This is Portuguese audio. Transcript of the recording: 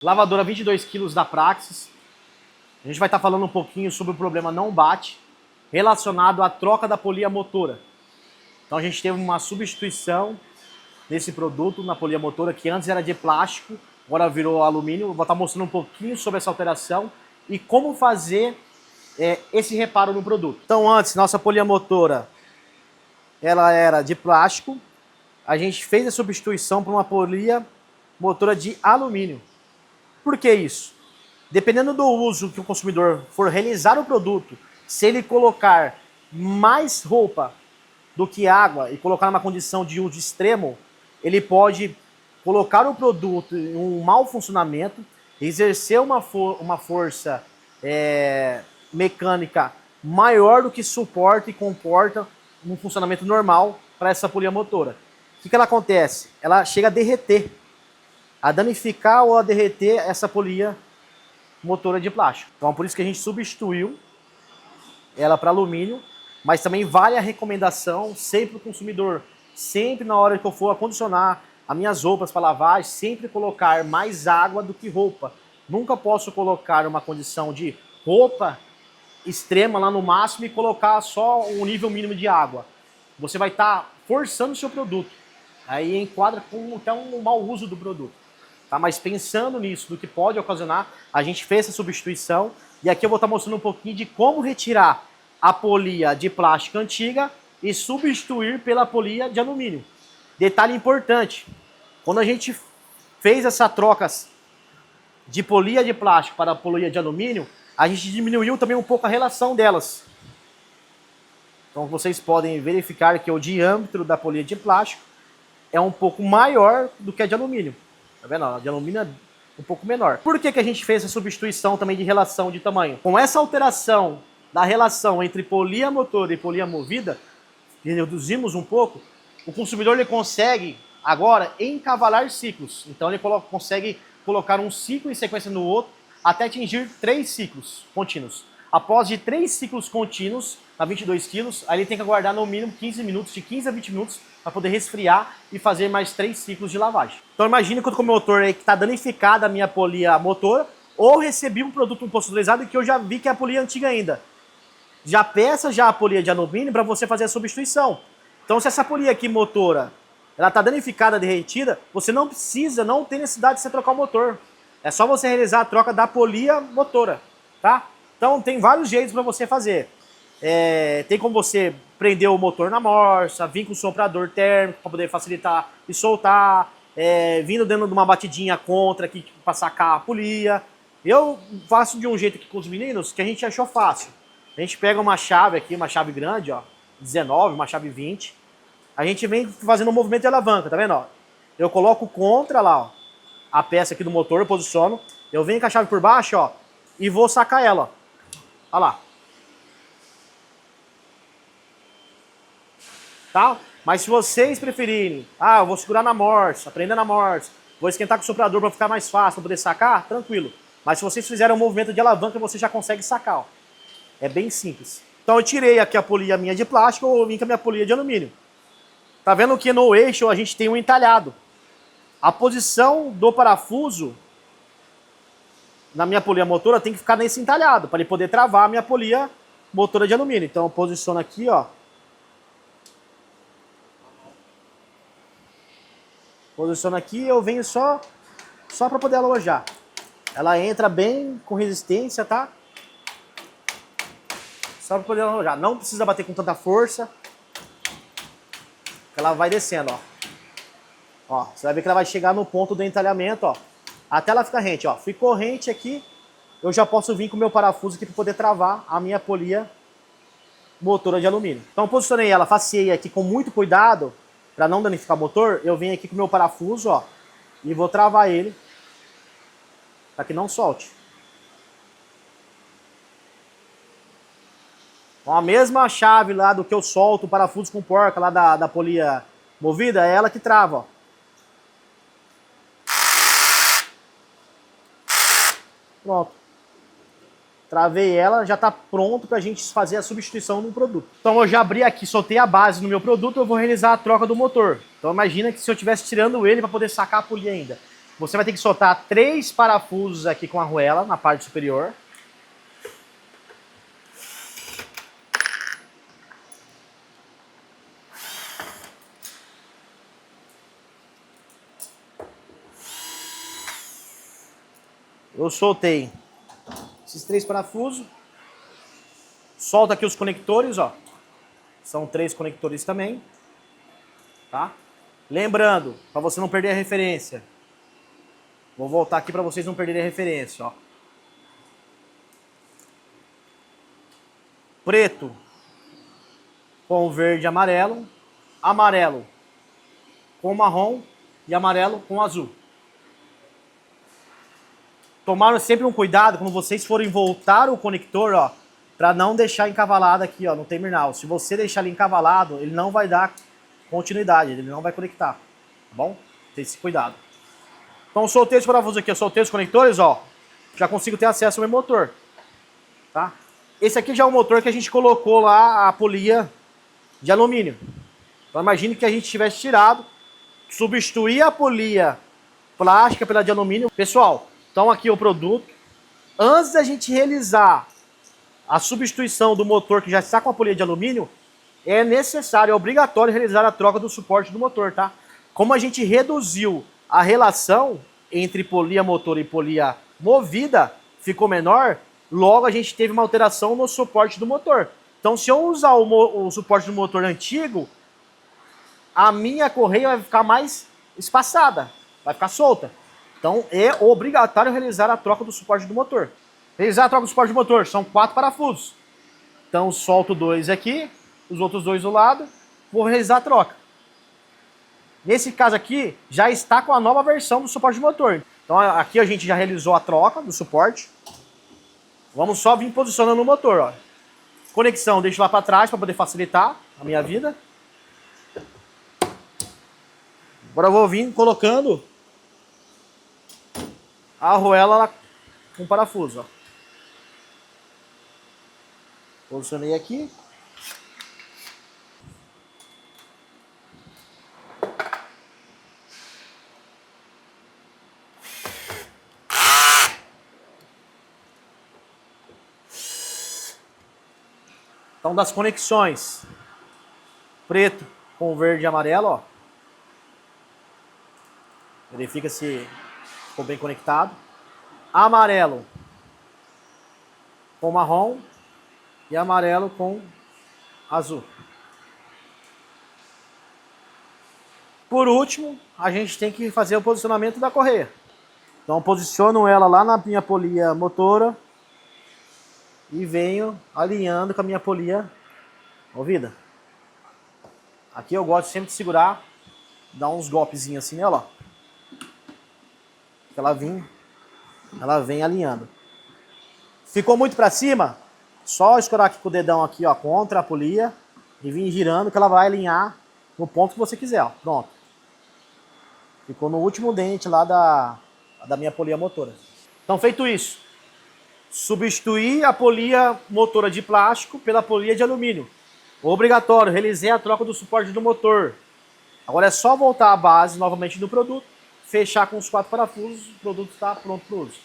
Lavadora 22 kg da Praxis. A gente vai estar falando um pouquinho sobre o problema não bate relacionado à troca da polia motora. Então a gente teve uma substituição desse produto na polia motora que antes era de plástico, agora virou alumínio. Eu vou estar mostrando um pouquinho sobre essa alteração e como fazer esse reparo no produto. Então antes, nossa polia motora ela era de plástico, a gente fez a substituição por uma polia motora de alumínio. Por que isso? Dependendo do uso que o consumidor for realizar o produto, se ele colocar mais roupa do que água e colocar numa condição de uso extremo, ele pode colocar o produto em um mau funcionamento, exercer uma força mecânica maior do que suporta e comporta um funcionamento normal para essa polia motora. O que ela acontece? Ela chega a derreter, a danificar ou a derreter essa polia motora de plástico. Então por isso que a gente substituiu ela para alumínio, mas também vale a recomendação sempre para o consumidor, sempre na hora que eu for acondicionar as minhas roupas para lavagem, sempre colocar mais água do que roupa. Nunca posso colocar uma condição de roupa extrema lá no máximo e colocar só um nível mínimo de água. Você vai estar forçando o seu produto. Aí enquadra com até um mau uso do produto. Tá? Mas pensando nisso, do que pode ocasionar, a gente fez essa substituição. E aqui eu vou estar mostrando um pouquinho de como retirar a polia de plástico antiga e substituir pela polia de alumínio. Detalhe importante, quando a gente fez essa troca de polia de plástico para a polia de alumínio, a gente diminuiu também um pouco a relação delas. Então vocês podem verificar que o diâmetro da polia de plástico é um pouco maior do que a de alumínio. Tá vendo? A de alumínio é um pouco menor. Por que a gente fez essa substituição também de relação de tamanho? Com essa alteração da relação entre polia motora e polia movida, reduzimos um pouco, o consumidor ele consegue agora encavalar ciclos. Então ele consegue colocar um ciclo em sequência no outro até atingir 3 ciclos contínuos. Após de 3 ciclos contínuos, a 22 quilos, aí ele tem que aguardar no mínimo 15 minutos, de 15 a 20 minutos, para poder resfriar e fazer mais 3 ciclos de lavagem. Então imagine quando o meu motor aí que está danificada a minha polia motora, ou recebi um produto pasteurizado que eu já vi que é a polia antiga ainda. Já peça já a polia de alumínio para você fazer a substituição. Então se essa polia aqui motora, ela está danificada, derretida, você não tem necessidade de você trocar o motor. É só você realizar a troca da polia motora, tá? Então tem vários jeitos para você fazer. Tem como você prender o motor na morsa, vir com o soprador térmico para poder facilitar e soltar, vindo dentro de uma batidinha contra aqui para sacar a polia. Eu faço de um jeito aqui com os meninos que a gente achou fácil. A gente pega uma chave aqui, uma chave grande, ó, 19, uma chave 20. A gente vem fazendo um movimento de alavanca, tá vendo? Ó? Eu coloco contra lá, ó, a peça aqui do motor, eu posiciono. Eu venho com a chave por baixo, ó, e vou sacar ela, ó. Olha lá. Tá? Mas se vocês preferirem, eu vou segurar na morsa, prender na morsa, vou esquentar com o soprador para ficar mais fácil, para poder sacar, tranquilo. Mas se vocês fizerem um movimento de alavanca, você já consegue sacar, ó. É bem simples. Então eu tirei aqui a polia minha de plástico, ou vim com a minha polia de alumínio. Tá vendo que no eixo a gente tem um entalhado. A posição do parafuso na minha polia motora tem que ficar nesse entalhado, para ele poder travar a minha polia motora de alumínio. Então eu posiciono aqui, ó. Posiciono aqui e eu venho só para poder alojar. Ela entra bem com resistência, tá? Só para poder alojar. Não precisa bater com tanta força. Ela vai descendo, ó. Ó, você vai ver que ela vai chegar no ponto do entalhamento, ó. Até ela ficar rente, ó. Ficou rente aqui, eu já posso vir com o meu parafuso aqui para poder travar a minha polia motora de alumínio. Então posicionei ela, faceei aqui com muito cuidado, para não danificar o motor. Eu venho aqui com o meu parafuso, ó, e vou travar ele, para que não solte. Com a mesma chave lá do que eu solto o parafuso com porca lá da polia movida, é ela que trava, ó. Pronto. Travei ela, já está pronto para a gente fazer a substituição no produto. Então eu já abri aqui, soltei a base no meu produto, eu vou realizar a troca do motor. Então imagina que se eu estivesse tirando ele para poder sacar a polia ainda. Você vai ter que soltar 3 parafusos aqui com a arruela na parte superior. Eu soltei esses 3 parafusos. Solta aqui os conectores, ó. São 3 conectores também. Tá? Lembrando, para você não perder a referência. Vou voltar aqui para vocês não perderem a referência, ó. Preto com verde e amarelo. Amarelo com marrom e amarelo com azul. Tomaram sempre um cuidado quando vocês forem voltar o conector, ó, para não deixar encavalado aqui, ó, no terminal. Se você deixar ele encavalado, ele não vai dar continuidade, ele não vai conectar, tá bom? Tem esse cuidado. Então, soltei os parafusos aqui, eu soltei os conectores, ó, já consigo ter acesso ao meu motor, tá? Esse aqui já é o motor que a gente colocou lá a polia de alumínio. Então, imagine que a gente tivesse tirado, substituir a polia plástica pela de alumínio. Pessoal, então aqui o produto. Antes da gente realizar a substituição do motor que já está com a polia de alumínio, é necessário, é obrigatório realizar a troca do suporte do motor, tá? Como a gente reduziu a relação entre polia motor e polia movida, ficou menor, logo a gente teve uma alteração no suporte do motor. Então, se eu usar o suporte do motor antigo, a minha correia vai ficar mais espaçada, vai ficar solta. Então, é obrigatório realizar a troca do suporte do motor. Realizar a troca do suporte do motor, são 4 parafusos. Então, solto 2 aqui, os outros 2 do lado, vou realizar a troca. Nesse caso aqui, já está com a nova versão do suporte do motor. Então, aqui a gente já realizou a troca do suporte. Vamos só vir posicionando o motor, ó. Conexão, deixo lá para trás para poder facilitar a minha vida. Agora eu vou vir colocando a arruela lá com parafuso, ó. Posicionei aqui. Então, das conexões, preto com verde e amarelo, ó. Verifica se ficou bem conectado. Amarelo com marrom e amarelo com azul. Por último, a gente tem que fazer o posicionamento da correia. Então, posiciono ela lá na minha polia motora e venho alinhando com a minha polia movida. Aqui eu gosto sempre de segurar, dar uns golpezinhos assim nela, ó. Ela vem alinhando. Ficou muito para cima? Só escorar aqui com o dedão aqui, ó, contra a polia e vir girando que ela vai alinhar no ponto que você quiser, ó. Pronto. Ficou no último dente lá da minha polia motora. Então, feito isso, substituir a polia motora de plástico pela polia de alumínio. Obrigatório, realizei a troca do suporte do motor. Agora é só voltar à base novamente do produto, fechar com os 4 parafusos, o produto está pronto para o uso.